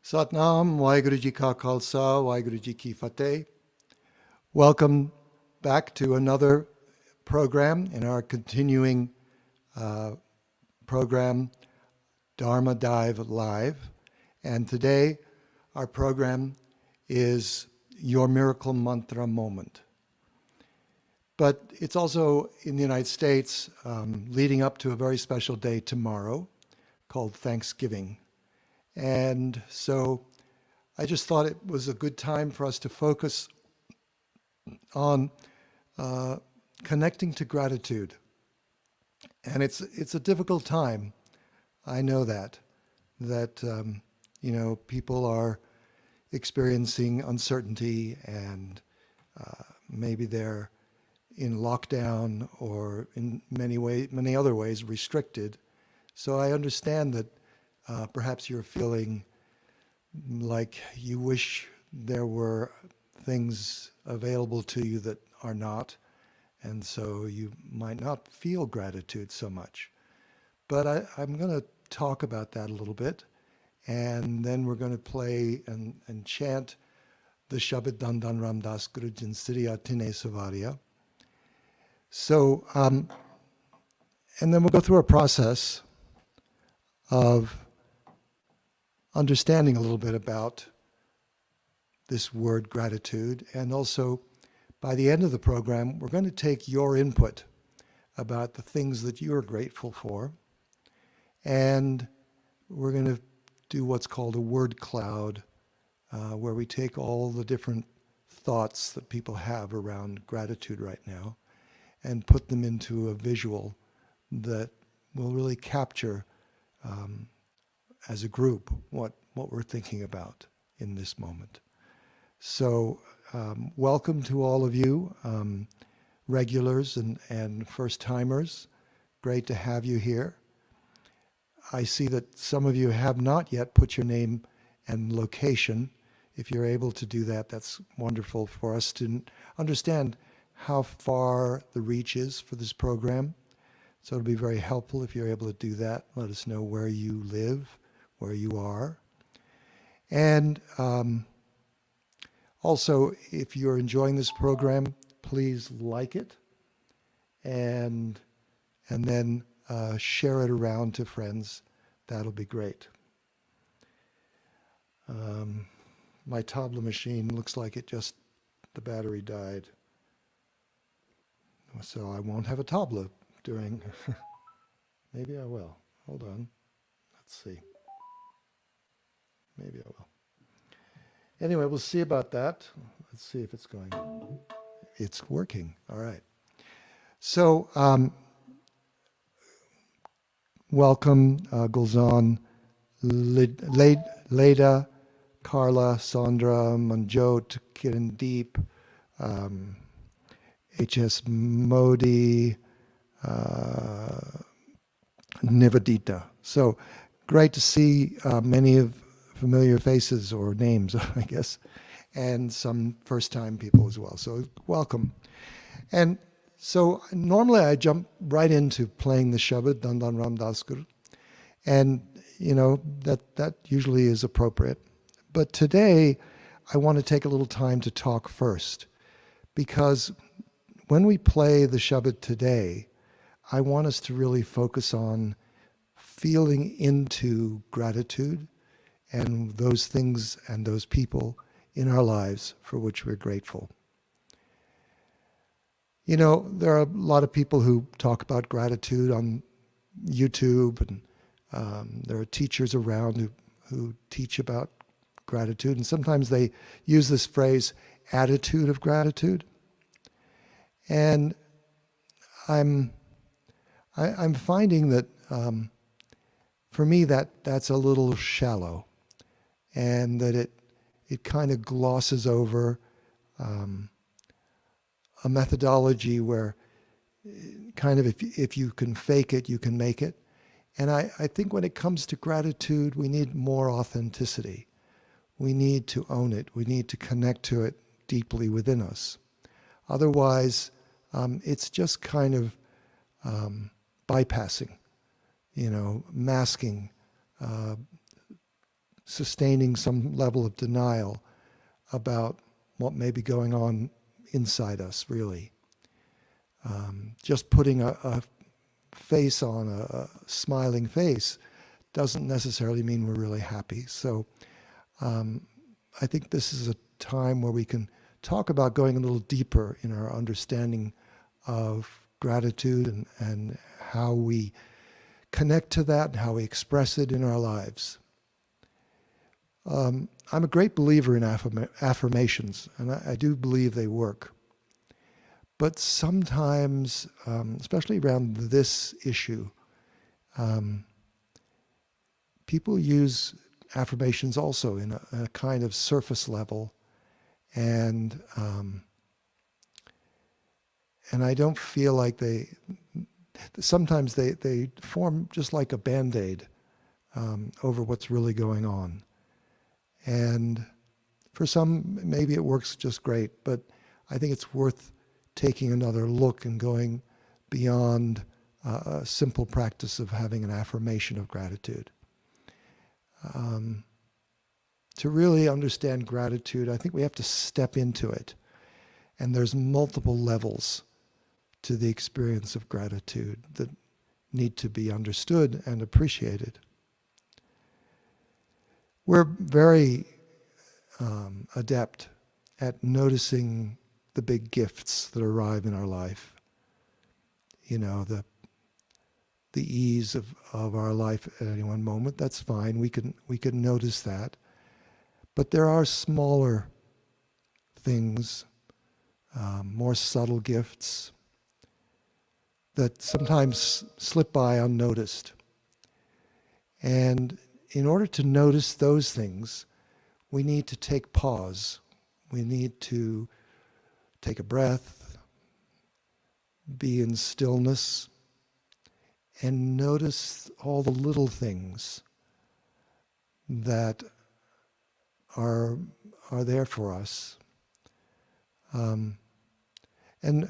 Satnam, Waheguru Ji Ka Khalsa, Waheguru Ji Ki Fateh. Welcome back to another program in our continuing program, Dharma Dive Live. And today, our program is Your Miracle Mantra Moment. But it's also in the United States, leading up to a very special day tomorrow called Thanksgiving. And so I just thought it was a good time for us to focus on connecting to gratitude. And it's a difficult time. I know that people are experiencing uncertainty and maybe they're in lockdown or in many other ways restricted. So I understand that perhaps you're feeling like you wish there were things available to you that are not, and so you might not feel gratitude so much. But I'm going to talk about that a little bit, and then we're going to play and chant the shabad Dhan Dhan Ram Das Guru Jin Siriya Tine Savarya. So, and then we'll go through a process of understanding a little bit about this word gratitude. And also, by the end of the program, we're going to take your input about the things that you're grateful for. And we're going to do what's called a word cloud, where we take all the different thoughts that people have around gratitude right now and put them into a visual that will really capture as a group what we're thinking about in this moment. So welcome to all of you, regulars and first-timers. Great to have you here. I see that some of you have not yet put your name and location. If you're able to do that, that's wonderful for us to understand how far the reach is for this program. So it'll be very helpful if you're able to do that. Let us know where you live, where you are. And also, if you're enjoying this program, please like it and then share it around to friends. That'll be great. My tabla machine looks like the battery died. So I won't have a tabla during, maybe I will. Hold on. Let's see. Maybe I will. Anyway, we'll see about that. Let's see if it's going. It's working. All right. So, welcome, Gulzan, Leda, Carla, Sandra, Manjot, Kirandeep, H.S. Modi, Nivadita. So, great to see many of familiar faces or names, I guess, and some first-time people as well. So welcome. And so normally I jump right into playing the shabad, Dhan Dhan Ram Das Guru, and that usually is appropriate. But today I want to take a little time to talk first, because when we play the shabad today, I want us to really focus on feeling into gratitude and those things and those people in our lives for which we're grateful. You know, there are a lot of people who talk about gratitude on YouTube, and there are teachers around who teach about gratitude, and sometimes they use this phrase, attitude of gratitude. And I'm finding that for me that's a little shallow, and that it kind of glosses over a methodology where kind of if you can fake it, you can make it. And I think when it comes to gratitude, we need more authenticity. We need to own it. We need to connect to it deeply within us. Otherwise, it's just kind of bypassing, masking, sustaining some level of denial about what may be going on inside us, really. Just putting a face on a smiling face doesn't necessarily mean we're really happy. So I think this is a time where we can talk about going a little deeper in our understanding of gratitude and how we connect to that and how we express it in our lives. I'm a great believer in affirmations, and I do believe they work. But sometimes, especially around this issue, people use affirmations also in a kind of surface level, and I don't feel like sometimes they form just like a Band-Aid over what's really going on. And for some, maybe it works just great, but I think it's worth taking another look and going beyond a simple practice of having an affirmation of gratitude. To really understand gratitude, I think we have to step into it. And there's multiple levels to the experience of gratitude that need to be understood and appreciated. We're very adept at noticing the big gifts that arrive in our life. You know, the ease of our life at any one moment. That's fine. We can notice that. But there are smaller things, more subtle gifts that sometimes slip by unnoticed. And in order to notice those things, we need to take pause. We need to take a breath, be in stillness, and notice all the little things that are there for us. And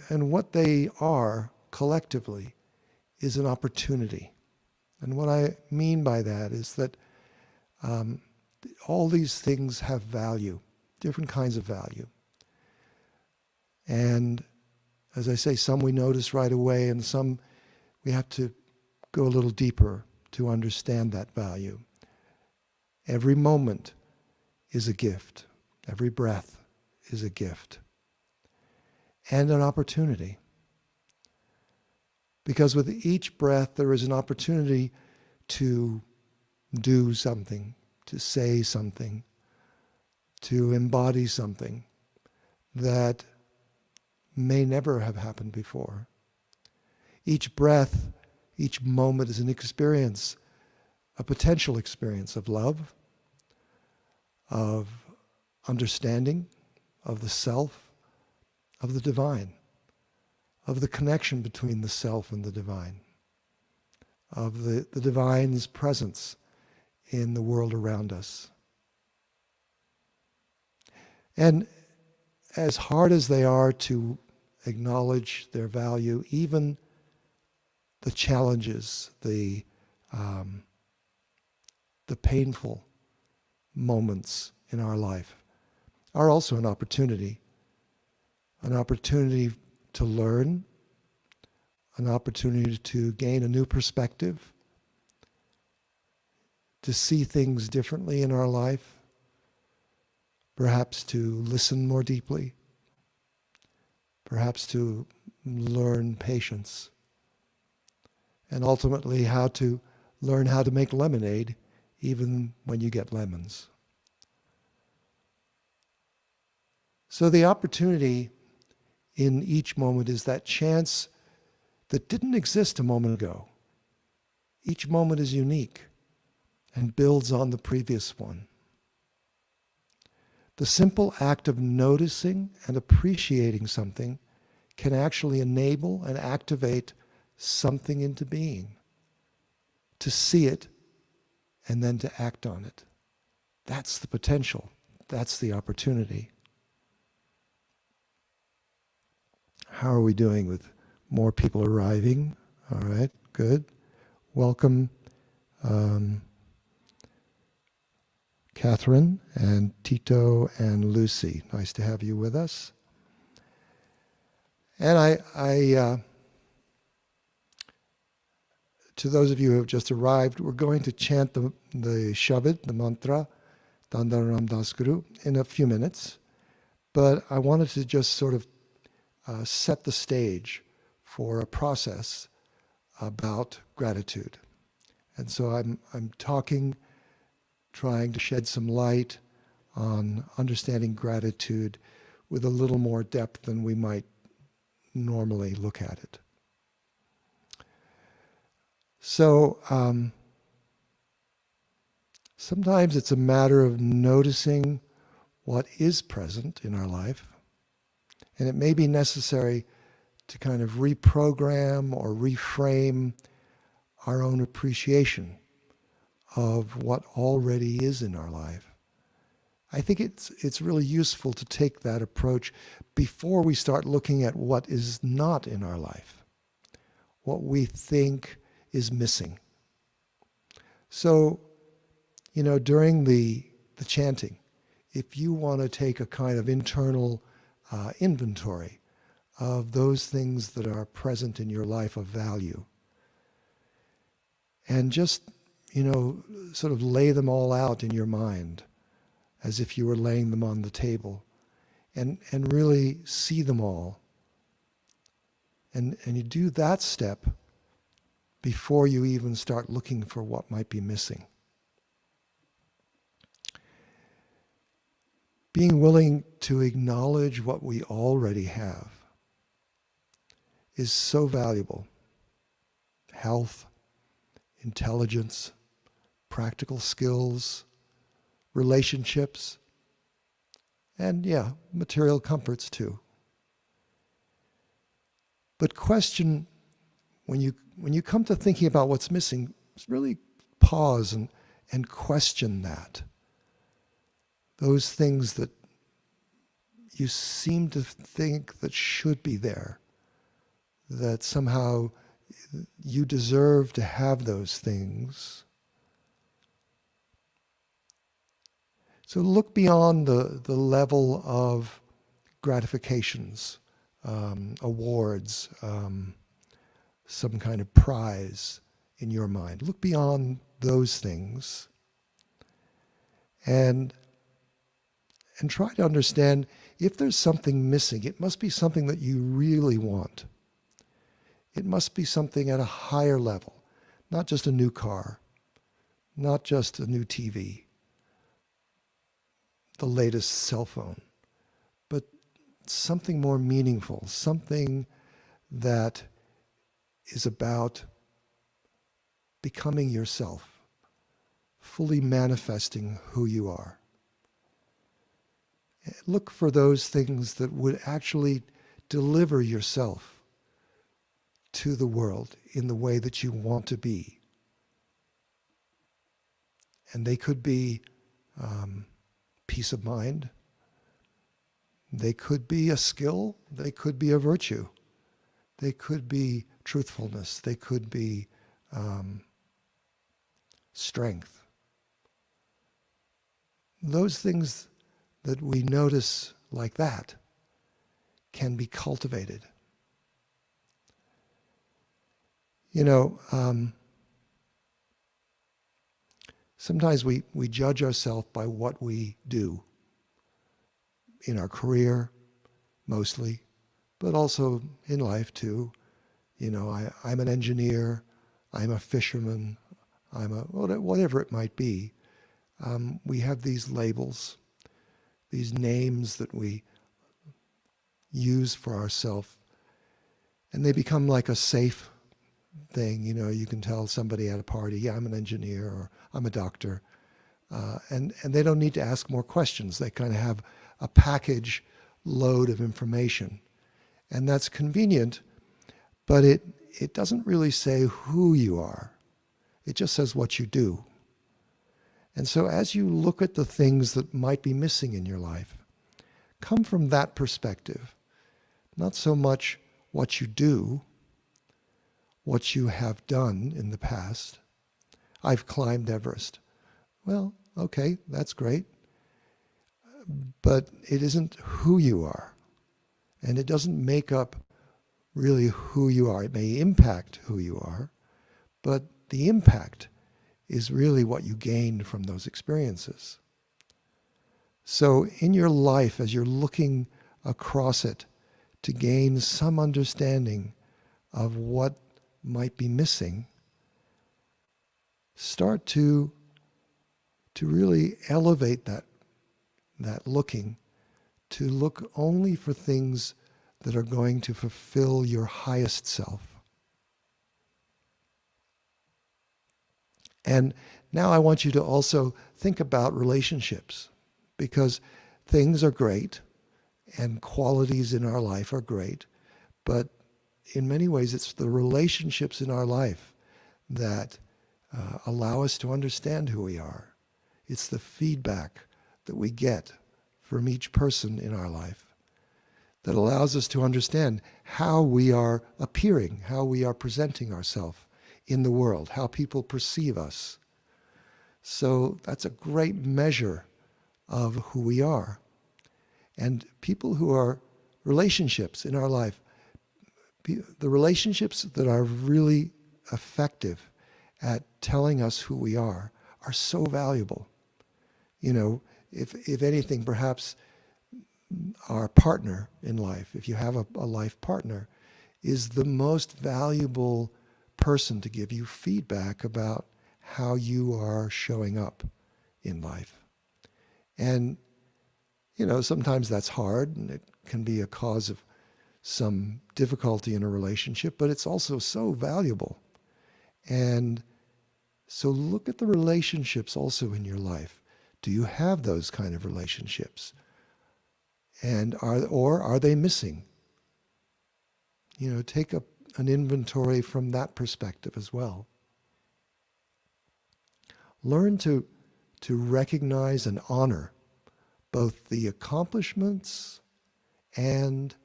what they are collectively is an opportunity. And what I mean by that is that all these things have value, different kinds of value. And as I say, some we notice right away, and some we have to go a little deeper to understand that value. Every moment is a gift. Every breath is a gift. And an opportunity. Because with each breath, there is an opportunity to do something, to say something, to embody something that may never have happened before. Each breath, each moment is an experience, a potential experience of love, of understanding, of the self, of the divine, of the connection between the self and the divine, of the divine's presence in the world around us. And as hard as they are to acknowledge their value, even the challenges, the painful moments in our life are also an opportunity to learn, an opportunity to gain a new perspective, to see things differently in our life, perhaps to listen more deeply, perhaps to learn patience, and ultimately how to learn how to make lemonade even when you get lemons. So the opportunity in each moment is that chance that didn't exist a moment ago. Each moment is unique and builds on the previous one. The simple act of noticing and appreciating something can actually enable and activate something into being, to see it and then to act on it. That's the potential. That's the opportunity. How are we doing with more people arriving? All right, good. Welcome Catherine and Tito and Lucy. Nice to have you with us. And to those of you who have just arrived, we're going to chant the shabad, the mantra, Dhan Das Guru, in a few minutes. But I wanted to just sort of set the stage for a process about gratitude. And so I'm trying to shed some light on understanding gratitude with a little more depth than we might normally look at it. So sometimes it's a matter of noticing what is present in our life, and it may be necessary to kind of reprogram or reframe our own appreciation of what already is in our life. I think it's really useful to take that approach before we start looking at what is not in our life, what we think is missing. So, during the chanting, if you want to take a kind of internal inventory of those things that are present in your life of value, and just, sort of lay them all out in your mind as if you were laying them on the table, and really see them all. And you do that step before you even start looking for what might be missing. Being willing to acknowledge what we already have is so valuable. Health, intelligence, practical skills, relationships, and material comforts too. But question, when you come to thinking about what's missing, really pause and question that. Those things that you seem to think that should be there, that somehow you deserve to have those things. So look beyond the level of gratifications, awards, some kind of prize in your mind. Look beyond those things and try to understand if there's something missing. It must be something that you really want. It must be something at a higher level, not just a new car, not just a new TV, the latest cell phone, but something more meaningful, something that is about becoming yourself, fully manifesting who you are. Look for those things that would actually deliver yourself to the world in the way that you want to be. And they could be peace of mind. They could be a skill. They could be a virtue. They could be truthfulness. They could be strength. Those things that we notice like that can be cultivated. Sometimes we judge ourselves by what we do in our career, mostly, but also in life too. I'm an engineer, I'm a fisherman, whatever it might be. We have these labels, these names that we use for ourselves, and they become like a safe thing. You can tell somebody at a party, yeah, I'm an engineer, or I'm a doctor, and they don't need to ask more questions. They kind of have a package load of information, and that's convenient, but it doesn't really say who you are. It just says what you do. And so as you look at the things that might be missing in your life, come from that perspective, not so much what you do, what you have done in the past. I've climbed Everest. Well, okay, that's great, but it isn't who you are, and it doesn't make up really who you are. It may impact who you are, but the impact is really what you gained from those experiences. So in your life, as you're looking across it to gain some understanding of what might be missing, start to really elevate that looking, to look only for things that are going to fulfill your highest self. And now I want you to also think about relationships, because things are great and qualities in our life are great, but in many ways it's the relationships in our life that allow us to understand who we are. It's the feedback that we get from each person in our life that allows us to understand how we are appearing, how we are presenting ourselves in the world, how people perceive us. So that's a great measure of who we are. And people who are relationships in our life, the relationships that are really effective at telling us who we are so valuable. You know, if anything, perhaps our partner in life, if you have a life partner, is the most valuable person to give you feedback about how you are showing up in life. And, you know, sometimes that's hard and it can be a cause of some difficulty in a relationship, but it's also so valuable. And so look at the relationships also in your life. Do you have those kind of relationships? And are they missing? You know, take an inventory from that perspective as well. Learn to recognize and honor both the accomplishments and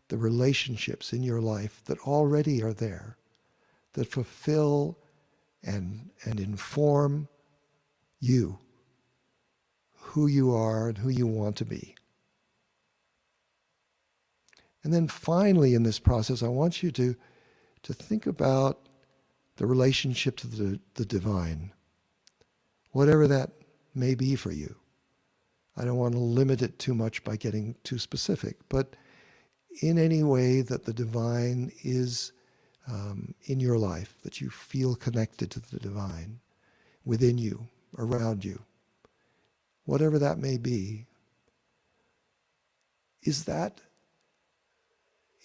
the relationships in your life that already are there, that fulfill and inform you, who you are and who you want to be. And then finally in this process, I want you to think about the relationship to the divine, whatever that may be for you. I don't want to limit it too much by getting too specific, but in any way that the divine is in your life, that you feel connected to the divine within you, around you, whatever that may be, is that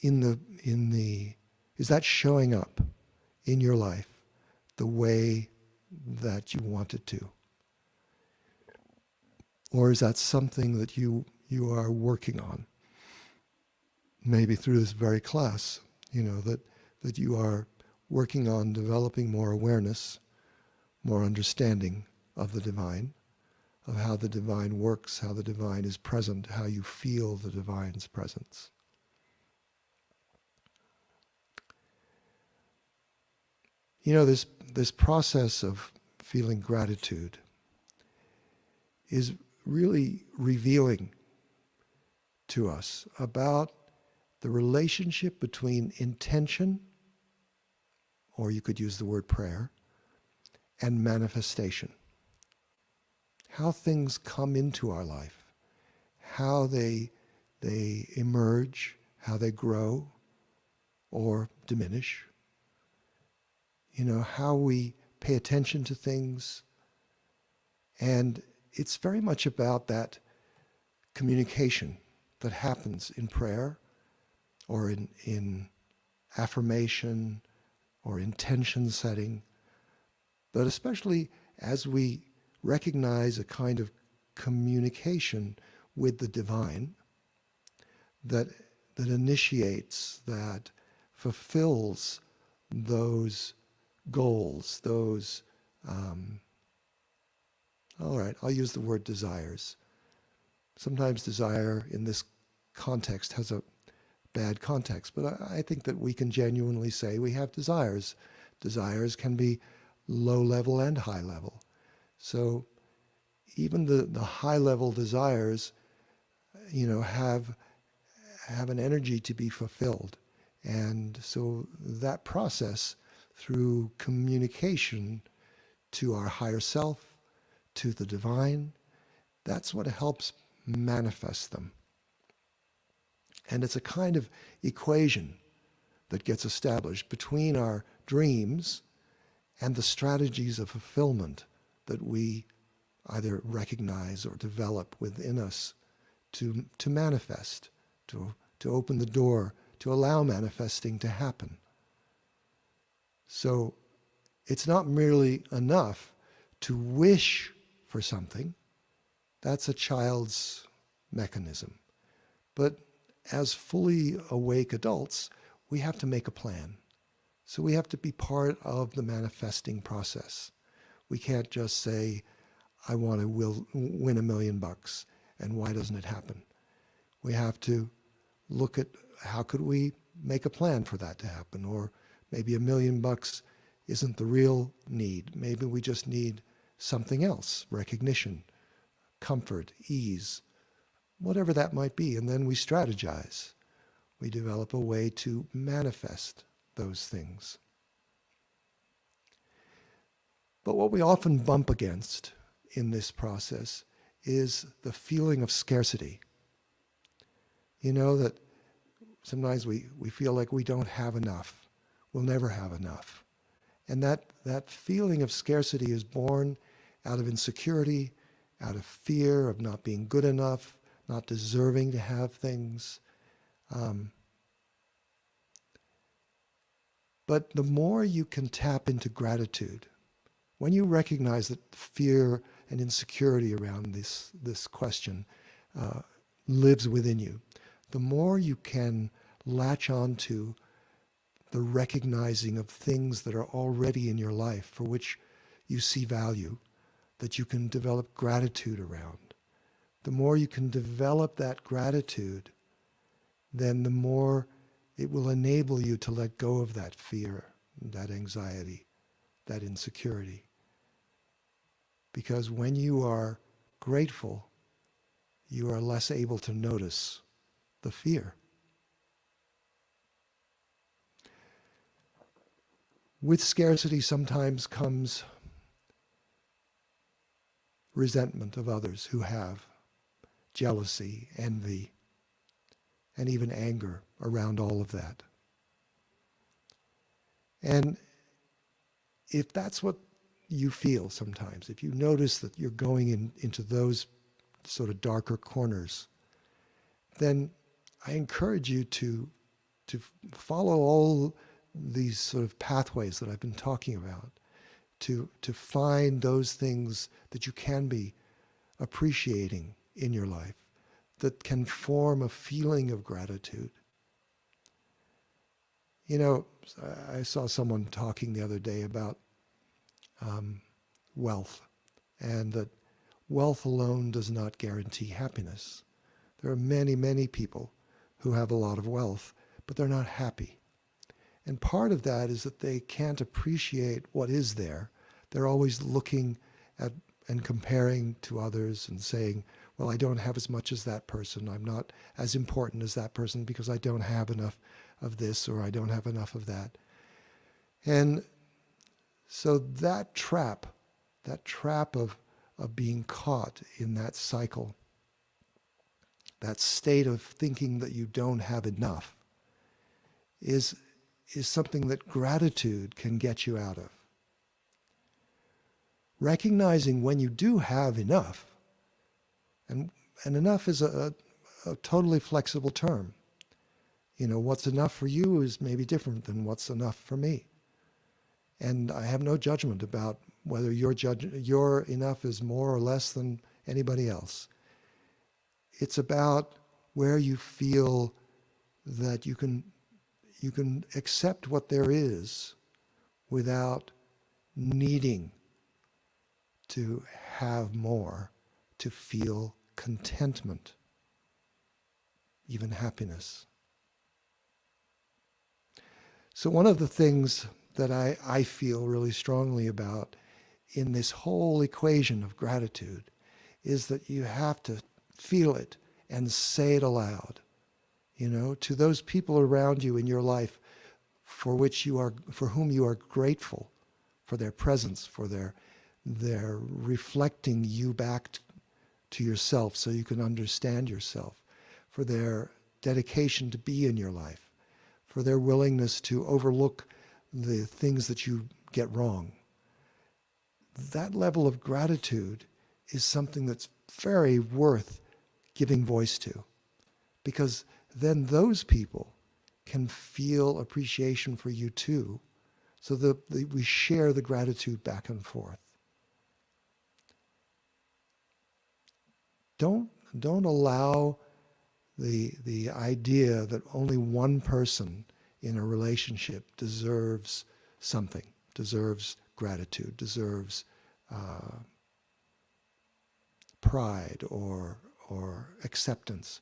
is that showing up in your life the way that you want it to? Or is that something that you are working on? Maybe through this very class, you know, that you are working on developing more awareness, more understanding of the divine, of how the divine works, how the divine is present, how you feel the divine's presence. You know, this process of feeling gratitude is really revealing to us about the relationship between intention, or you could use the word prayer, and manifestation. How things come into our life, how they emerge, how they grow or diminish. You know, how we pay attention to things. And it's very much about that communication that happens in prayer or in affirmation or intention setting, but especially as we recognize a kind of communication with the divine that initiates, that fulfills those goals, those, all right, I'll use the word desires. Sometimes desire in this context has a bad context, but I think that we can genuinely say we have desires. Desires can be low level and high level. So even the high level desires, have an energy to be fulfilled. And so that process through communication to our higher self, to the divine, that's what helps manifest them. And it's a kind of equation that gets established between our dreams and the strategies of fulfillment that we either recognize or develop within us to manifest, to open the door, to allow manifesting to happen. So it's not merely enough to wish for something. That's a child's mechanism. But as fully awake adults, we have to make a plan. So we have to be part of the manifesting process. We can't just say, I want to win $1 million, and why doesn't it happen? We have to look at how could we make a plan for that to happen, or maybe $1 million isn't the real need. Maybe we just need something else, recognition, comfort, ease, whatever that might be. And then we strategize. We develop a way to manifest those things. But what we often bump against in this process is the feeling of scarcity. You know, that sometimes we feel like we don't have enough. We'll never have enough. And that feeling of scarcity is born out of insecurity, out of fear of not being good enough, not deserving to have things. But the more you can tap into gratitude, when you recognize that fear and insecurity around this question lives within you, the more you can latch on to the recognizing of things that are already in your life for which you see value, that you can develop gratitude around. The more you can develop that gratitude, then the more it will enable you to let go of that fear, that anxiety, that insecurity. Because when you are grateful, you are less able to notice the fear. With scarcity sometimes comes resentment of others who have, jealousy, envy, and even anger around all of that. And if that's what you feel sometimes, if you notice that you're going into those sort of darker corners, then I encourage you to follow all these sort of pathways that I've been talking about, to find those things that you can be appreciating in your life, that can form a feeling of gratitude. You know, I saw someone talking the other day about wealth, and that wealth alone does not guarantee happiness. There are many, many people who have a lot of wealth, but they're not happy. And part of that is that they can't appreciate what is there. They're always looking at and comparing to others and saying, well, I don't have as much as that person. I'm not as important as that person because I don't have enough of this, or I don't have enough of that. And so that trap of being caught in that cycle, that state of thinking that you don't have enough, is something that gratitude can get you out of. Recognizing when you do have enough, and enough is a totally flexible term. You know, what's enough for you is maybe different than what's enough for me. And I have no judgment about whether your enough is more or less than anybody else. It's about where you feel that you can accept what there is without needing to have more to feel contentment, even happiness. So one of the things that I feel really strongly about in this whole equation of gratitude is that you have to feel it and say it aloud, to those people around you in your life for whom you are grateful for their presence, for their reflecting you back to yourself so you can understand yourself, for their dedication to be in your life, for their willingness to overlook the things that you get wrong. That level of gratitude is something that's very worth giving voice to, because then those people can feel appreciation for you too, so that we share the gratitude back and forth. Don't allow the idea that only one person in a relationship deserves something, deserves gratitude, deserves pride or acceptance.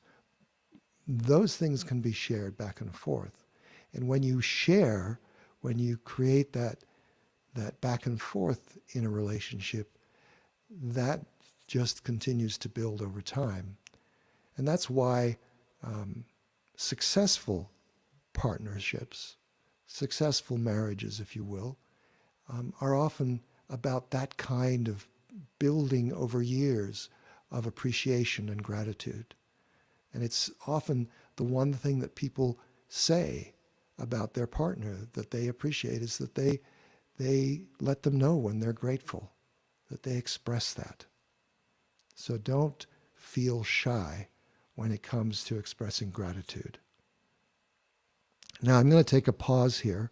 Those things can be shared back and forth. And when you share, when you create that back and forth in a relationship, that just continues to build over time. And that's why successful partnerships, successful marriages, if you will, are often about that kind of building over years of appreciation and gratitude. And it's often the one thing that people say about their partner that they appreciate is that they let them know when they're grateful, that they express that. So don't feel shy when it comes to expressing gratitude. Now I'm going to take a pause here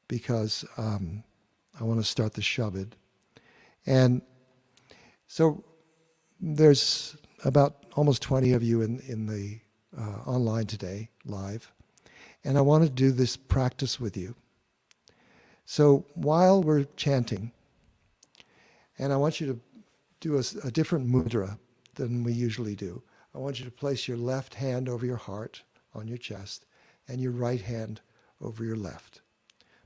because I want to start the shabad. And so there's about almost 20 of you in the online today, live. And I want to do this practice with you. So while we're chanting, and I want you to do a different mudra than we usually do. I want you to place your left hand over your heart on your chest and your right hand over your left.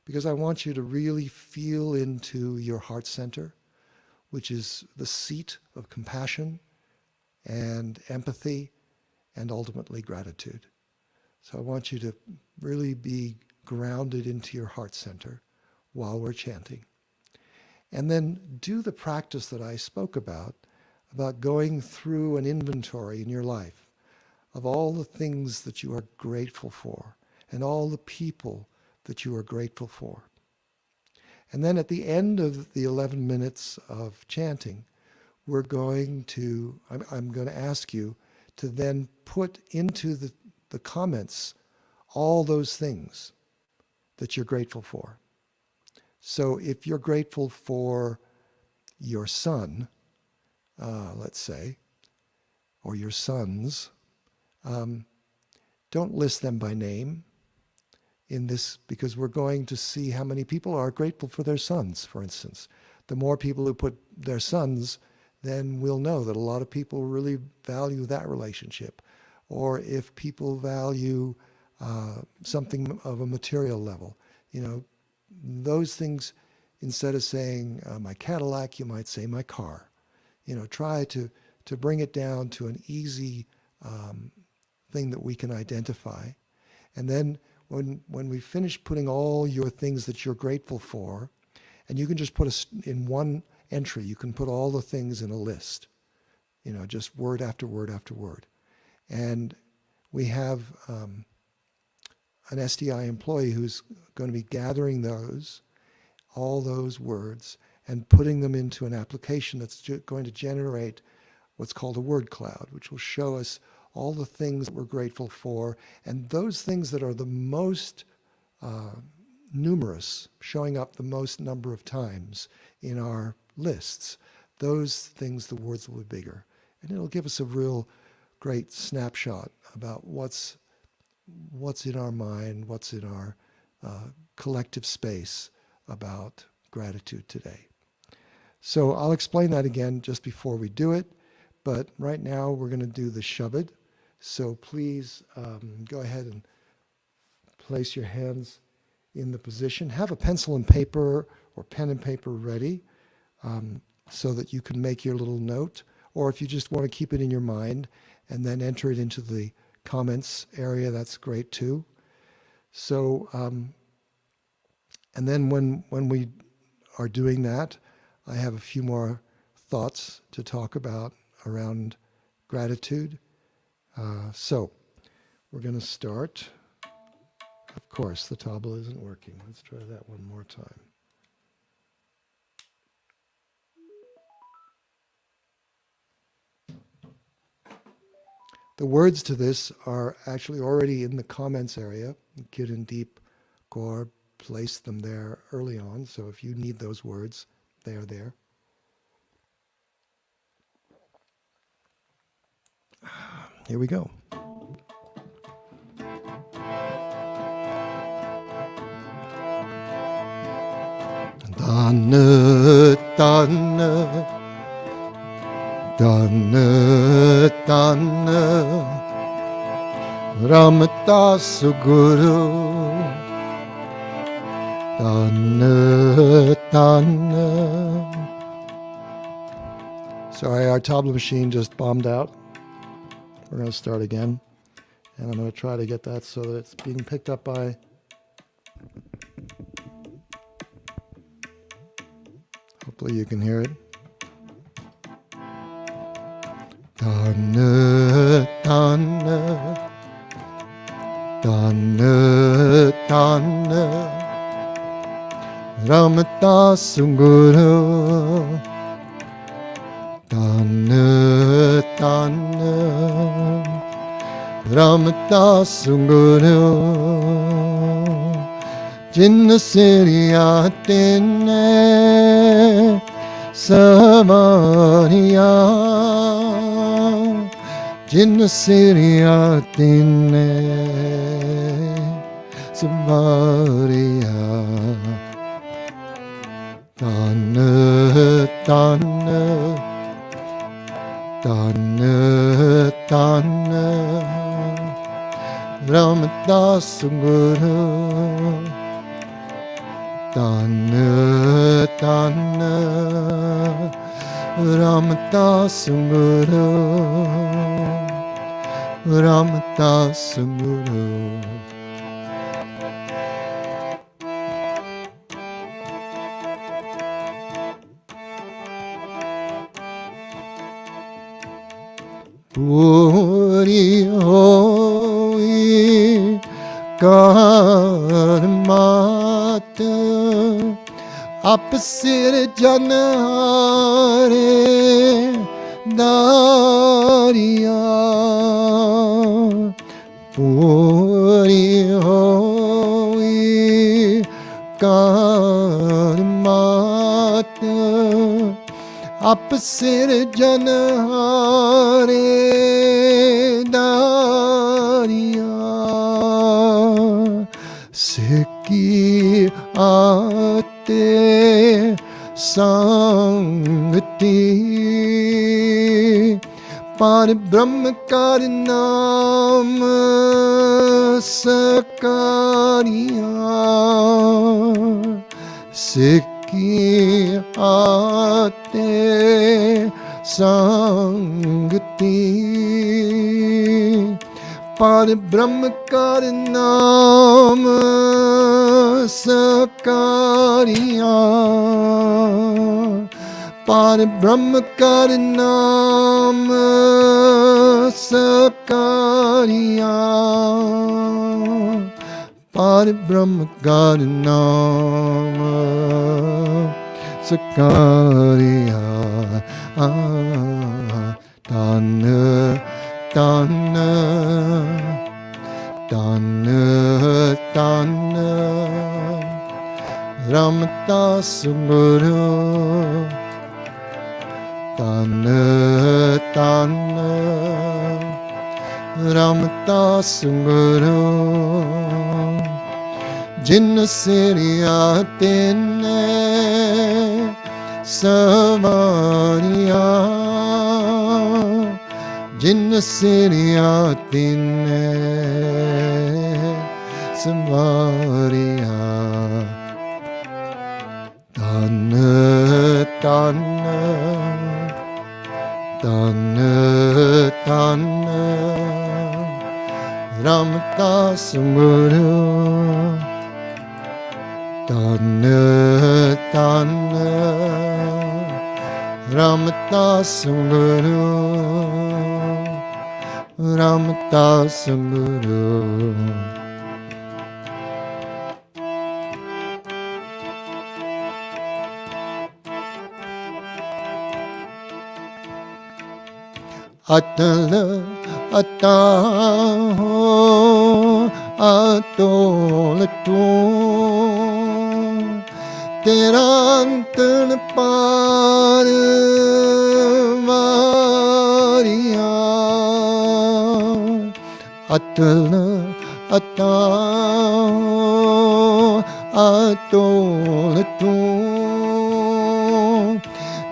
Because I want you to really feel into your heart center, which is the seat of compassion and empathy and ultimately gratitude. So I want you to really be grounded into your heart center while we're chanting. And then do the practice that I spoke about going through an inventory in your life of all the things that you are grateful for and all the people that you are grateful for. And then at the end of the 11 minutes of chanting, I'm going to ask you to then put into the comments all those things that you're grateful for. So if you're grateful for your son, let's say, or your sons, don't list them by name in this, because we're going to see how many people are grateful for their sons, for instance. The more people who put their sons, then we'll know that a lot of people really value that relationship. Or if people value something of a material level, those things, instead of saying my Cadillac, you might say my car. Try to bring it down to an easy thing that we can identify. And then when we finish putting all your things that you're grateful for, and you can just put in one entry, you can put all the things in a list, just word after word after word. And we have an SDI employee who's going to be gathering all those words, and putting them into an application that's going to generate what's called a word cloud, which will show us all the things that we're grateful for, and those things that are the most numerous, showing up the most number of times in our lists. Those things, the words will be bigger. And it'll give us a real great snapshot about what's in our mind, what's in our collective space about gratitude today. So I'll explain that again just before we do it, but right now we're going to do the shabad. So please go ahead and place your hands in the position. Have a pencil and paper or pen and paper ready so that you can make your little note, or if you just want to keep it in your mind and then enter it into the comments area, that's great too. So, and then when we are doing that, I have a few more thoughts to talk about around gratitude. So we're going to start. Of course, the tabla isn't working. Let's try that one more time. The words to this are actually already in the comments area. Kid and Deep Kaur placed them there early on, so if you need those words, they are there. Here we go. Dhan, Dhan, Dhan, Dhan, Ramdas Guru, Dhan, Dhan. Sorry, our tabla machine just bombed out. We're going to start again, and I'm going to try to get that so that it's being picked up by. Hopefully you can hear it. Dhan, Dhan, Dhan, Dhan, Ramdas Guru, Dhan, Dhan, Ramdas Guru, Jinn Siriya Tine Samariya, Jinn Siriya Tine Samariya, Dhan, Dhan, Dhan, Dhan, Ramdas Guru, Dhan, Dhan, Ramdas Guru, Ramdas Guru. Puri hoi karmat ap sir janhare dariya, puri hoi karmat ap sir janhare dariya, Sikhi aate sangti par brahm kar naam sakariya, Sikhi aate sangti par brahm kar naam sakariya, par brahm kar naam sakariya, par brahm kar naam sakariya. Dhan, Dhan, Dhan, Dhan, Ramdas Guru, Dhan, Dhan, Ramdas Guru, Jinn Siriya Tine Samariya, Jinn Siriya Tine Samariya, Dhan, Dhan, Dhan, Dhan, Ramdas Guru. Dhan, Dhan, Ramdas Guru. Ramdas Guru. Atala ataho atolatu terantan parvaria atala ataho atolatu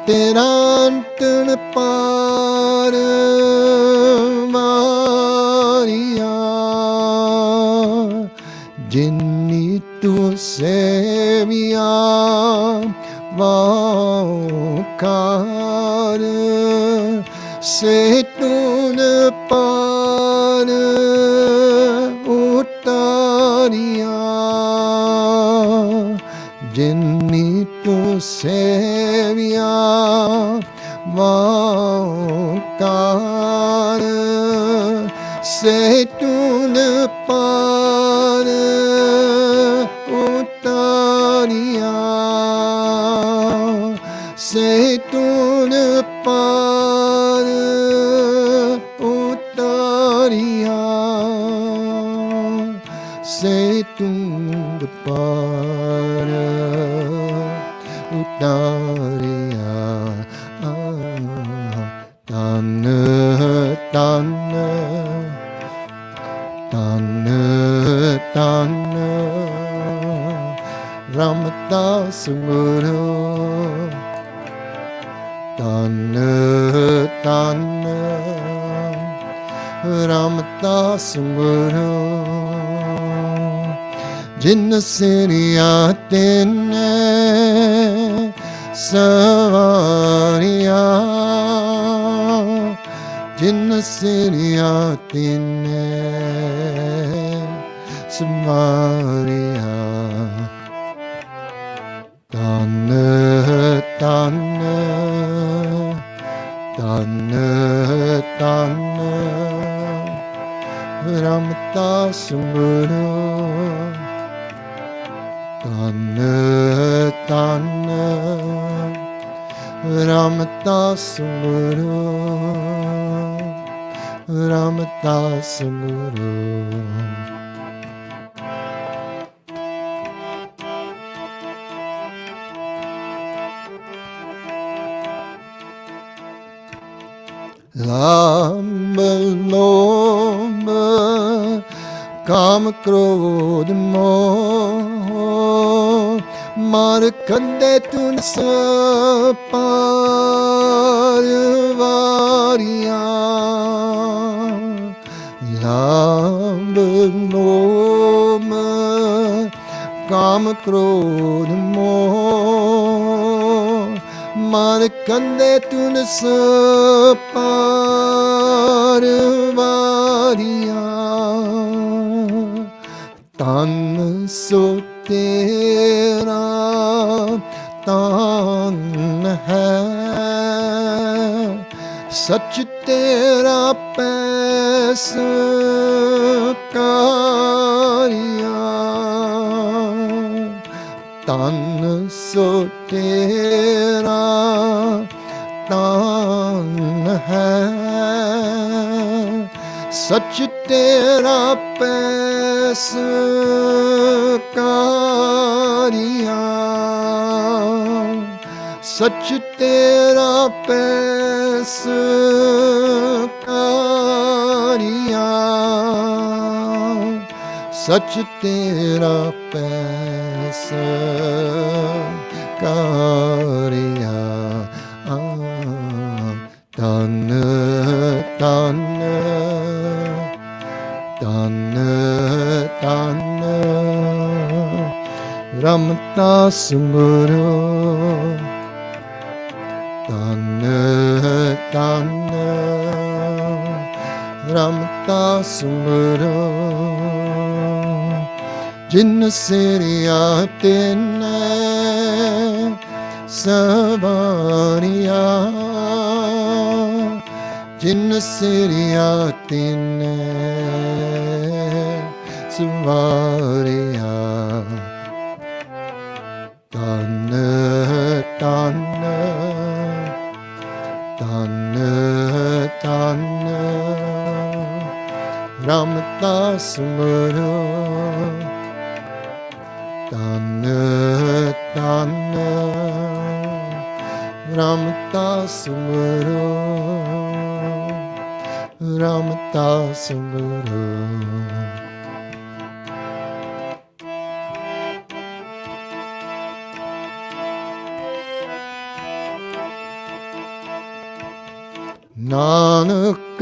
terantan parvaria jinni tu sevya vakar se tun par utaria jinni tu sevya vakar se tun par utaria se tun par utaria se tun par utaria. Dhan, Dhan, Dhan, Dhan, Ramdas Guru. Dhan, Dhan, Ramdas Guru. Jin siriya tine savariya jin siriya tine savariya. Dhan, Dhan, Dhan, Dhan, Ramdas Guru. Dhan, Dhan, Ramdas Guru. Ramdas Guru. Lamba lomba काम क्रोध मोह मार कंदे तुन पारवारिया लाभ लोभ काम क्रोध मोह मार कंदे तुन पारवारिया तन सो तेरा तन है सच तेरा पैस कारिया तन सो तेरा तन है सच तेरा पैस कारिया सच तेरा पैस कारिया सच तेरा पैस कारिया तन तन तन तन Ramdas Guru. Dhan, Dhan, Ramta Sumuro Jinna Siriya Tine Savariya Jinna Siriya Tine Savariya Dhan, Dhan, Dhan, Dhan Ramta Sumuro Dhan, Dhan Ramta Sumuro Ramta Sumuro Nanak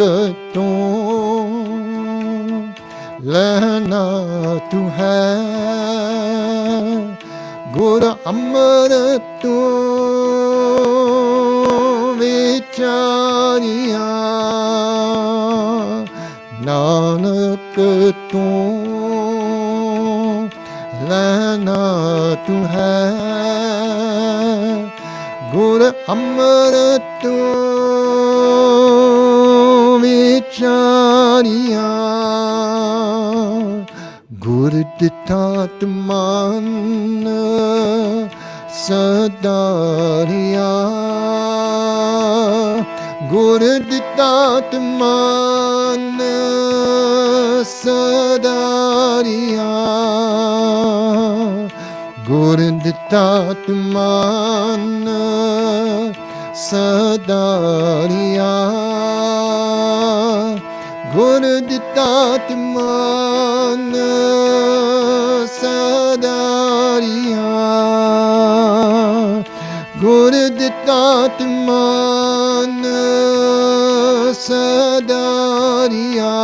तू लहना तू है गुर अमृत तू विचारिया नानक तू लहना तू है गुर अमृत तू विचारिया गुर दितात मान सदारिया गुर दितात मान सदारिया गुर दितात मान सदारिया गुर दितात मान सदारिया गुर दितात मान सदारिया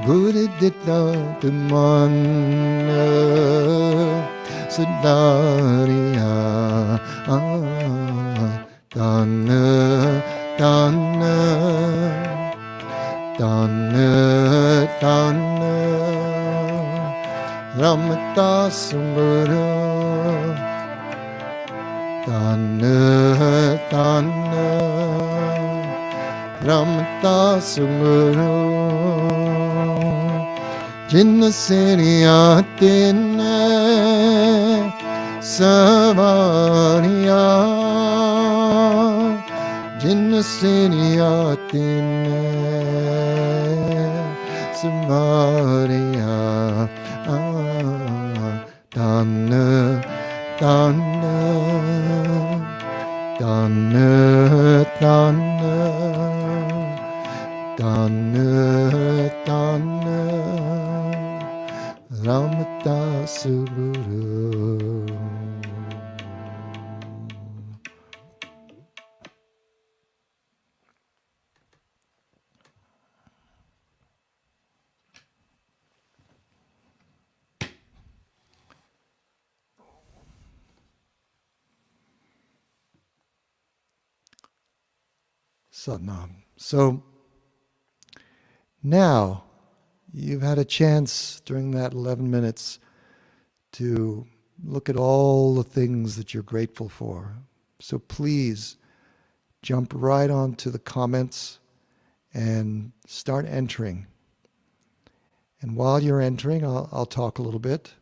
गुर दितात मान सदारिया Dhan, Dhan, Dhan, Dhan Ramta Sumuro Dhan, Dhan Ramta Sumuro Jinna Siriya Tine Savariya Jinna Siriya Tine Savariya Dhan, Dhan, Dhan, Dhan Dhan, Dhan Ramta Sumuro Satnam. So now you've had a chance during that 11 minutes to look at all the things that you're grateful for. So please jump right onto the comments and start entering. And while you're entering, I'll talk a little bit,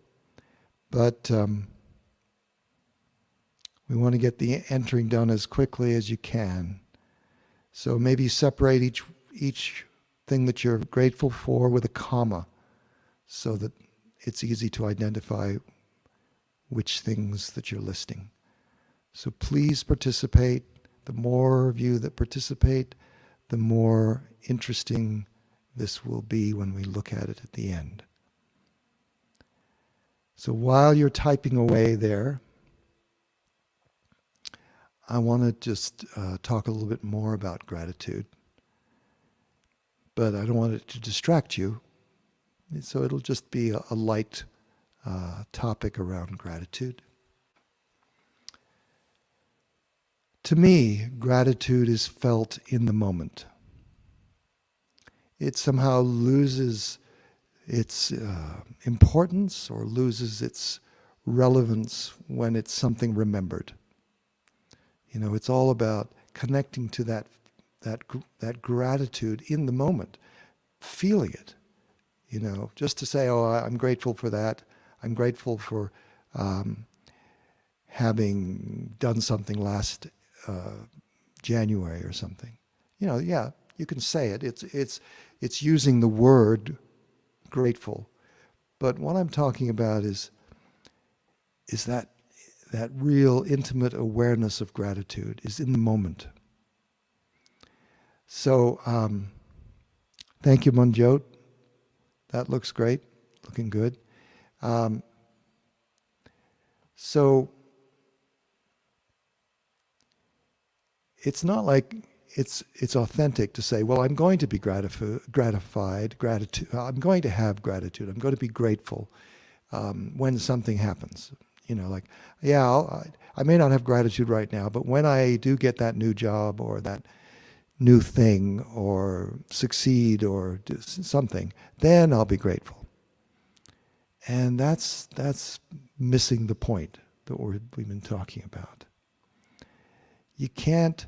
but we want to get the entering done as quickly as you can. So maybe separate each thing that you're grateful for with a comma so that it's easy to identify which things that you're listing. So please participate. The more of you that participate, the more interesting this will be when we look at it at the end. So while you're typing away there, I want to just talk a little bit more about gratitude, but I don't want it to distract you. So it'll just be a light topic around gratitude. To me, gratitude is felt in the moment. it somehow loses its importance or loses its relevance when it's something remembered. It's all about connecting to that gratitude in the moment, feeling it. Just to say, oh, I'm grateful for that. I'm grateful for having done something last January or something. Yeah, you can say it. It's using the word grateful. But what I'm talking about is that real intimate awareness of gratitude is in the moment. So thank you, Manjot. That looks great, looking good. So it's not like it's authentic to say, well, I'm going to be gratified, gratitude. I'm going to have gratitude. I'm going to be grateful when something happens. Like, yeah, I may not have gratitude right now, but when I do get that new job or that new thing or succeed or do something, then I'll be grateful. And that's missing the point that we've been talking about. You can't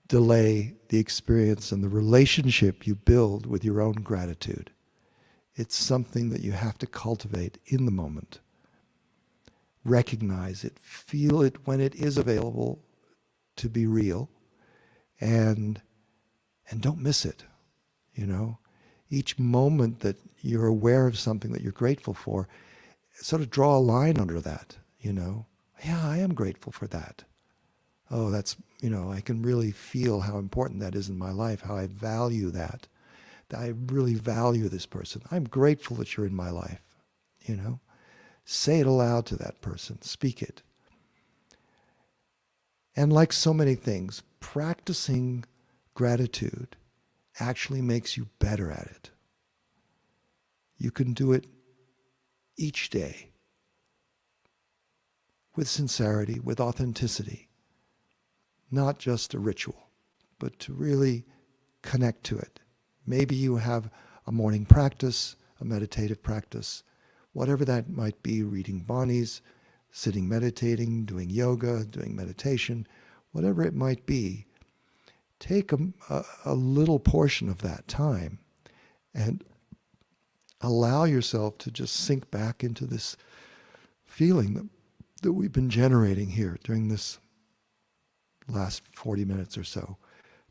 delay the experience and the relationship you build with your own gratitude. It's something that you have to cultivate in the moment. Recognize it, feel it when it is available to be real, and don't miss it. Each moment that you're aware of something that you're grateful for, sort of draw a line under that. Yeah, I am grateful for that. Oh, that's, I can really feel how important that is in my life, how I value that. I really value this person. I'm grateful that you're in my life. Say it aloud to that person. Speak it. And like so many things, practicing gratitude actually makes you better at it. You can do it each day with sincerity, with authenticity, not just a ritual, but to really connect to it. Maybe you have a morning practice, a meditative practice, whatever that might be, reading Banis, sitting meditating, doing yoga, doing meditation, whatever it might be. Take a little portion of that time and allow yourself to just sink back into this feeling that we've been generating here during this last 40 minutes or so,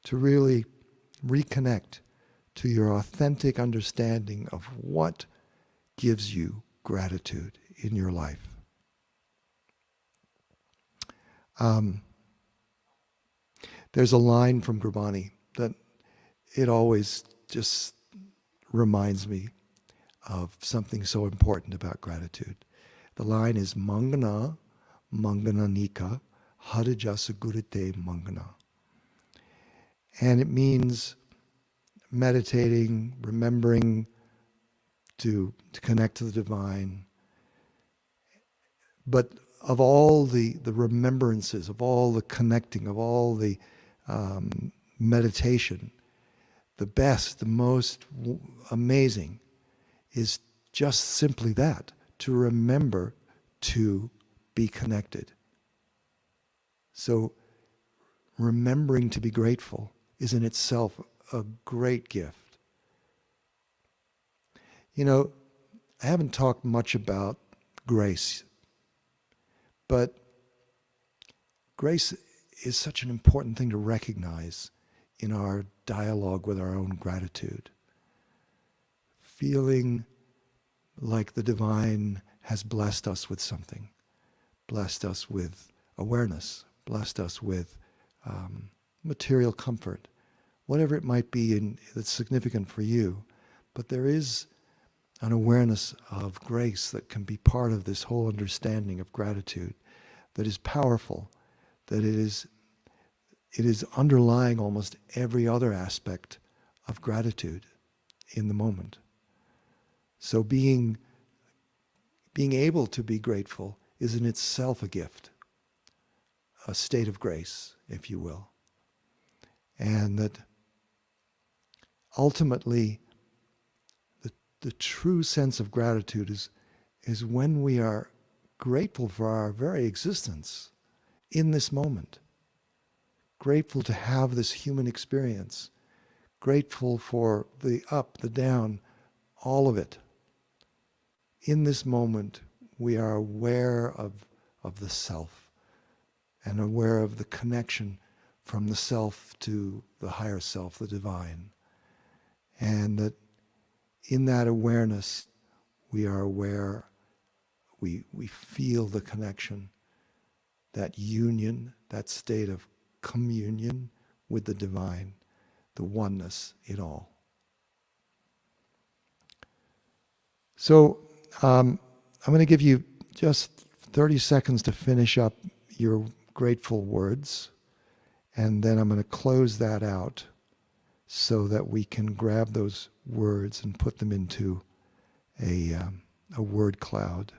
to really reconnect to your authentic understanding of what gives you gratitude in your life. There's a line from Gurbani that it always just reminds me of something so important about gratitude. The line is Mangana, Mangana Nika, Hadajasa Gurite Mangana. And it means meditating, remembering to connect to the divine. But of all the remembrances, of all the connecting, of all the meditation, the best, the most amazing is just simply that, to remember to be connected. So remembering to be grateful is in itself a great gift. I haven't talked much about grace, but grace is such an important thing to recognize in our dialogue with our own gratitude. Feeling like the divine has blessed us with something, blessed us with awareness, blessed us with material comfort, whatever it might be that's significant for you. But there is an awareness of grace that can be part of this whole understanding of gratitude that is powerful, that it is underlying almost every other aspect of gratitude in the moment. So being able to be grateful is in itself a gift, a state of grace, if you will. And that ultimately the true sense of gratitude is when we are grateful for our very existence in this moment, grateful to have this human experience, grateful for the up, the down, all of it. In this moment, we are aware of the self and aware of the connection from the self to the higher self, the divine. And that in that awareness, we are aware, we feel the connection, that union, that state of communion with the divine, the oneness in all. So I'm going to give you just 30 seconds to finish up your grateful words, and then I'm going to close that out so that we can grab those words and put them into a word cloud.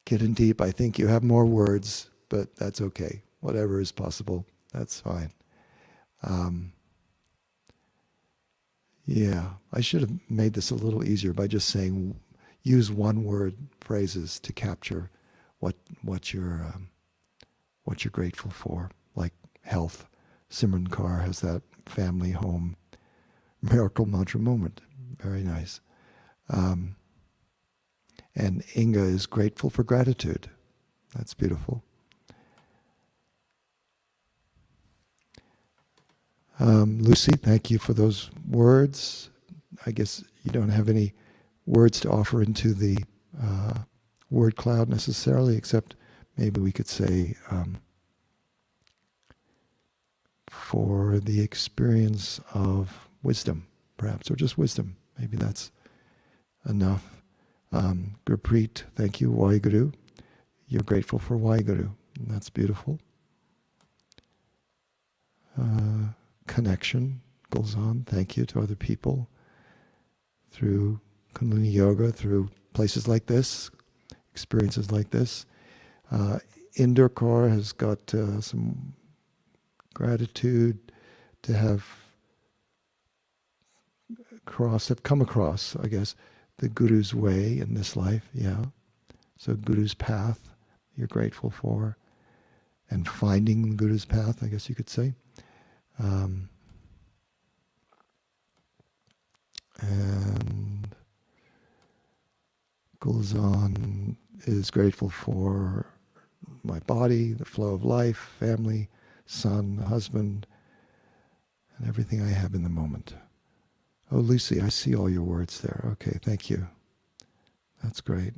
Getting deep. I think you have more words, but that's okay. Whatever is possible, that's fine. Yeah, I should have made this a little easier by just saying, use one word phrases to capture what you're grateful for, like health. Simran Kaur has that family, home, miracle mantra moment. Very nice. And Inga is grateful for gratitude. That's beautiful. Lucy, thank you for those words. I guess you don't have any words to offer into the word cloud necessarily, except maybe we could say for the experience of wisdom, perhaps, or just wisdom. Maybe that's enough. Gurpreet, thank you. Waheguru, you're grateful for Waheguru. That's beautiful. Connection goes on. Thank you to other people through Kundalini Yoga, through places like this, experiences like this. Inder Kaur has got some gratitude to have come across, I guess, the Guru's way in this life. Yeah. So Guru's path, you're grateful for, and finding the Guru's path, I guess you could say. And Gulzan is grateful for my body, the flow of life, family, son, husband, and everything I have in the moment. Oh, Lucy, I see all your words there. Okay, thank you. That's great.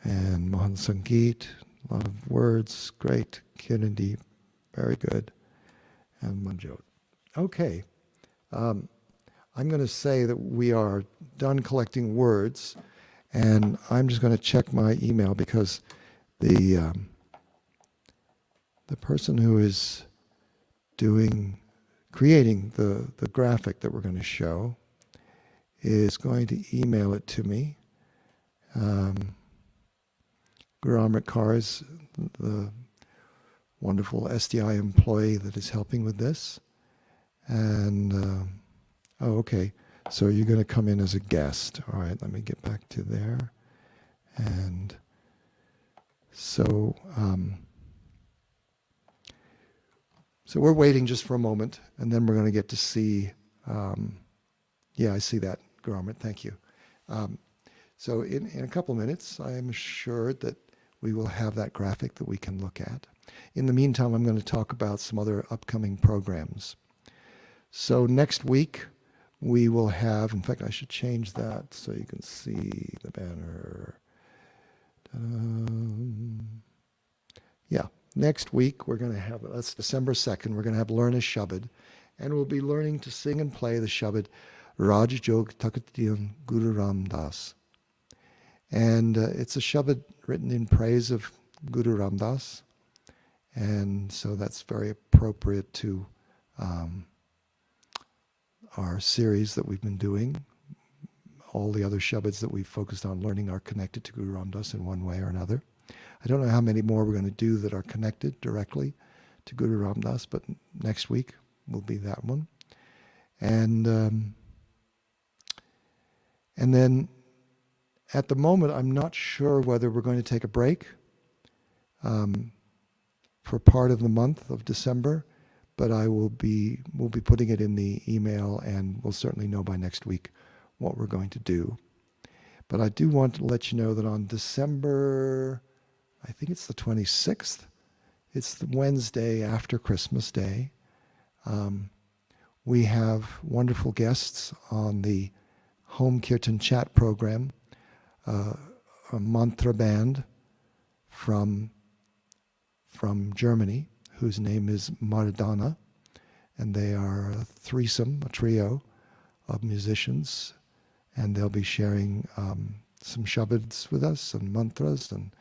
And Mohan Sangeet, a lot of words, great. Kirandi, very good. And Manjot. Okay. I'm going to say that we are done collecting words, and I'm just going to check my email because the person who is creating the graphic that we're going to show is going to email it to me. Guru Amrit Kaur is the wonderful SDI employee that is helping with this. And, oh, okay. So you're going to come in as a guest. All right, let me get back to there. And so, so we're waiting just for a moment, and then we're going to get to see, yeah, I see that, Guru Amrit, thank you. So in a couple of minutes, I am assured that we will have that graphic that we can look at. In the meantime, I'm going to talk about some other upcoming programs. So next week, we will have, in fact, I should change that so you can see the banner. Yeah, next week, we're going to have, that's December 2nd, we're going to have Learn a Shabad, and we'll be learning to sing and play the Shabad Raj Jog Takatiyan Guru Ram Das. And it's a Shabad written in praise of Guru Ram Das, and so that's very appropriate to our series that we've been doing. All the other Shabads that we've focused on learning are connected to Guru Ram Das in one way or another. I don't know how many more we're going to do that are connected directly to Guru Ram Das, but next week will be that one. And then at the moment, I'm not sure whether we're going to take a break for part of the month of December, but we'll be putting it in the email, and we'll certainly know by next week what we're going to do. But I do want to let you know that on December, I think it's the 26th, it's the Wednesday after Christmas Day, we have wonderful guests on the Home Kirtan Chat program, a mantra band from Germany, whose name is Mardana, and they are a threesome, a trio of musicians, and they'll be sharing some shabads with us and mantras. And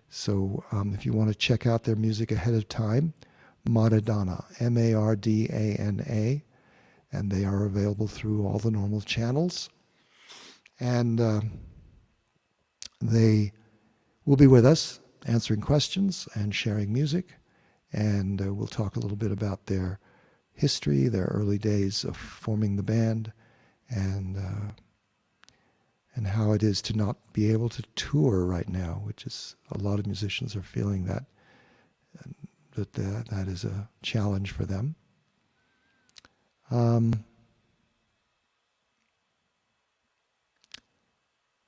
so if you want to check out their music ahead of time, Mardana, Mardana, and they are available through all the normal channels. And they will be with us answering questions and sharing music. And we'll talk a little bit about their history, their early days of forming the band, and how it is to not be able to tour right now, which is a lot of musicians are feeling that is a challenge for them.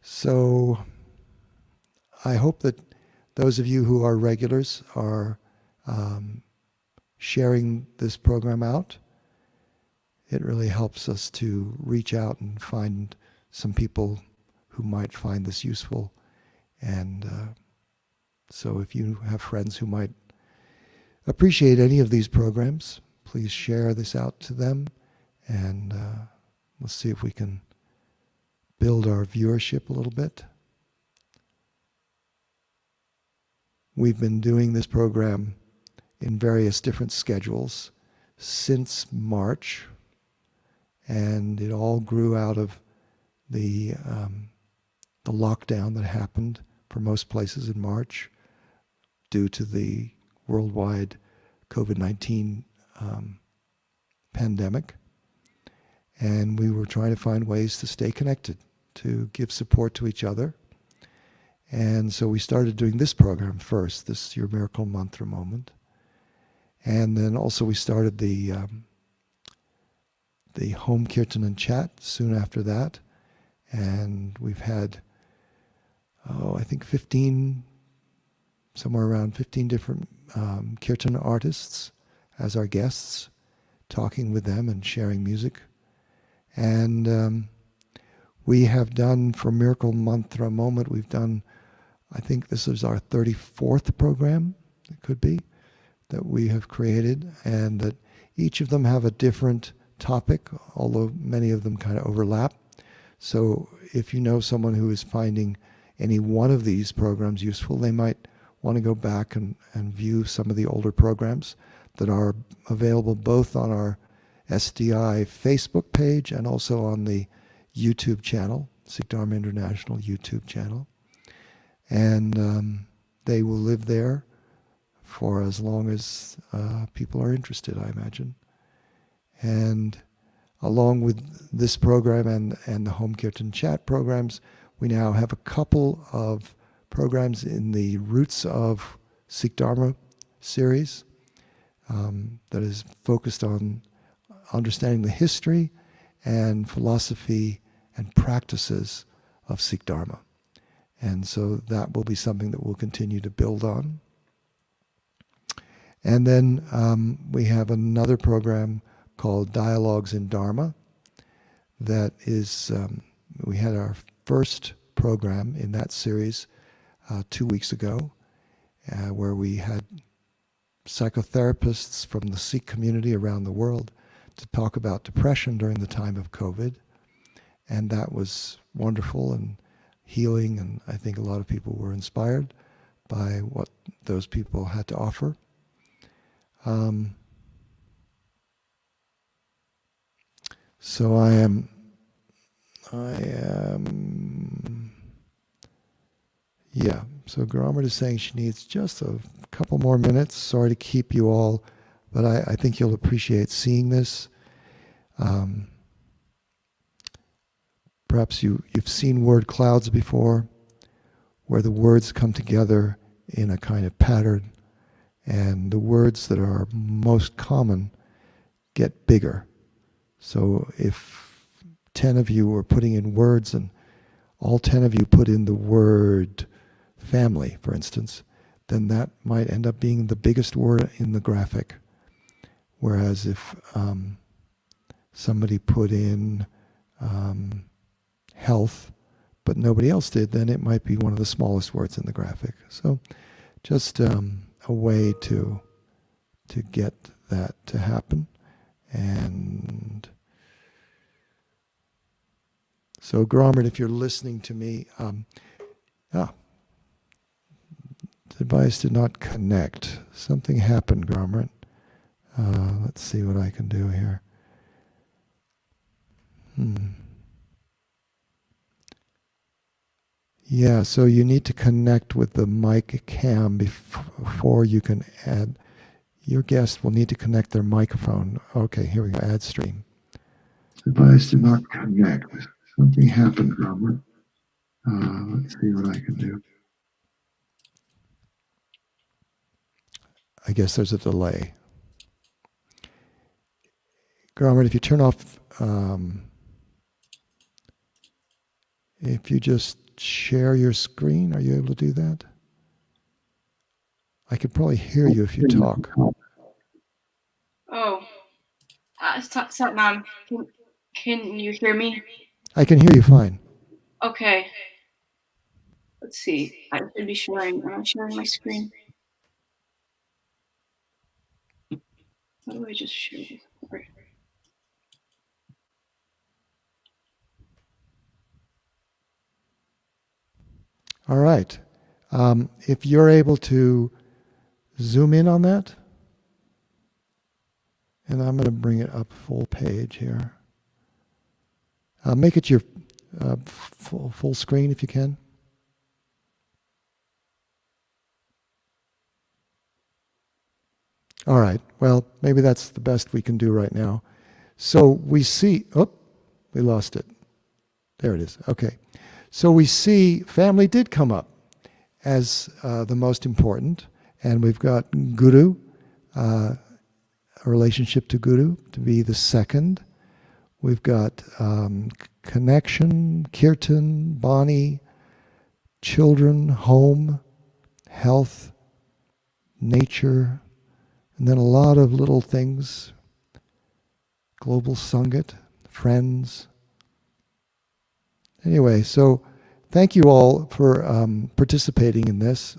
So I hope that those of you who are regulars are sharing this program out. It really helps us to reach out and find some people who might find this useful. And so if you have friends who might appreciate any of these programs, please share this out to them, and let's see if we can build our viewership a little bit. We've been doing this program in various different schedules since March, and it all grew out of the lockdown that happened for most places in March due to the worldwide COVID-19 pandemic. And we were trying to find ways to stay connected, to give support to each other. And so we started doing this program first, this Your Miracle Mantra Moment. And then also we started the Home Kirtan and Chat soon after that. And we've had, I think somewhere around 15 different Kirtan artists as our guests, talking with them and sharing music. And we have done, for Miracle Mantra Moment, we've done, I think this is our 34th program, it could be, that we have created, and that each of them have a different topic, although many of them kind of overlap. So if you know someone who is finding any one of these programs useful, they might want to go back and view some of the older programs that are available both on our SDI Facebook page and also on the YouTube channel, Sikh Dharma International YouTube channel. And they will live there for as long as people are interested, I imagine. And along with this program and the Home Kirtan Chat programs, we now have a couple of programs in the Roots of Sikh Dharma series that is focused on understanding the history and philosophy and practices of Sikh Dharma. And so that will be something that we'll continue to build on. And then we have another program called Dialogues in Dharma that is, we had our first program in that series 2 weeks ago, where we had psychotherapists from the Sikh community around the world to talk about depression during the time of COVID. And that was wonderful and healing, and I think a lot of people were inspired by what those people had to offer. So I am, yeah. So Gramart is saying she needs just a couple more minutes. Sorry to keep you all But I think you'll appreciate seeing this. Um, Perhaps you've seen word clouds before, where the words come together in a kind of pattern, and the words that are most common get bigger. So if 10 of you were putting in words and all 10 of you put in the word family, for instance, then that might end up being the biggest word in the graphic. Whereas if somebody put in health, but nobody else did, then it might be one of the smallest words in the graphic. So just a way to get that to happen. And so, Gromert, if you're listening to me, the device did not connect. Something happened, Gromert. Let's see what I can do here. Yeah, so you need to connect with the mic cam before you can add. Your guest will need to connect their microphone. Okay, here we go. Add stream. Device did not connect. Something happened, Robert. Let's see what I can do. I guess there's a delay. Gromert, if you turn off, if you just share your screen, are you able to do that? I could probably hear you if you talk. Oh, Satnam, can you hear me? I can hear you fine. Okay. Let's see. I should be sharing. Am I sharing my screen? How do I just share this? Okay. All right. If you're able to zoom in on that, and I'm going to bring it up full page here. Make it your full screen if you can. All right. Well, maybe that's the best we can do right now. So we see, we lost it. There it is. Okay. So we see family did come up as the most important, and we've got Guru, a relationship to Guru, to be the second. We've got connection, kirtan, bani, children, home, health, nature, and then a lot of little things, global sangat, friends. Anyway, so thank you all for participating in this.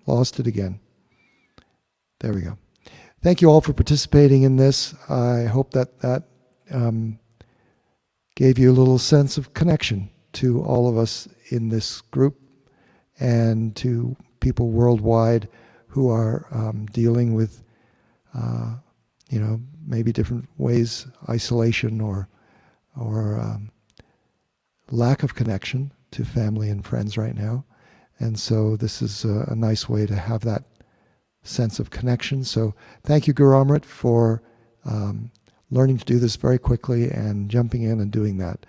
Lost it again. There we go. Thank you all for participating in this. I hope that gave you a little sense of connection to all of us in this group and to people worldwide who are dealing with, maybe different ways, isolation or lack of connection to family and friends right now. And so this is a nice way to have that sense of connection. So thank you, Guru Amrit, for learning to do this very quickly and jumping in and doing that.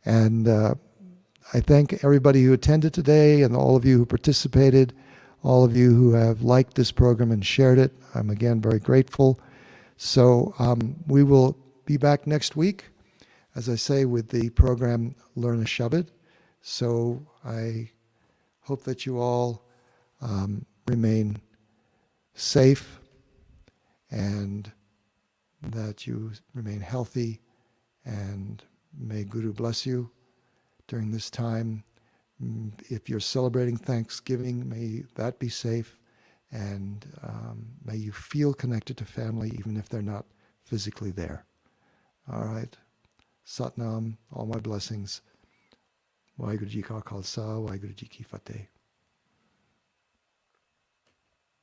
And I thank everybody who attended today and all of you who participated, all of you who have liked this program and shared it. I'm again very grateful. So we will be back next week, as I say, with the program Learn a Shabad. So I hope that you all remain safe and that you remain healthy, and may Guru bless you during this time. If you're celebrating Thanksgiving, may that be safe, and may you feel connected to family even if they're not physically there. All right. Satnam, all my blessings. Waheguru Ji Ka Khalsa, Waheguru Ji Ki Fateh.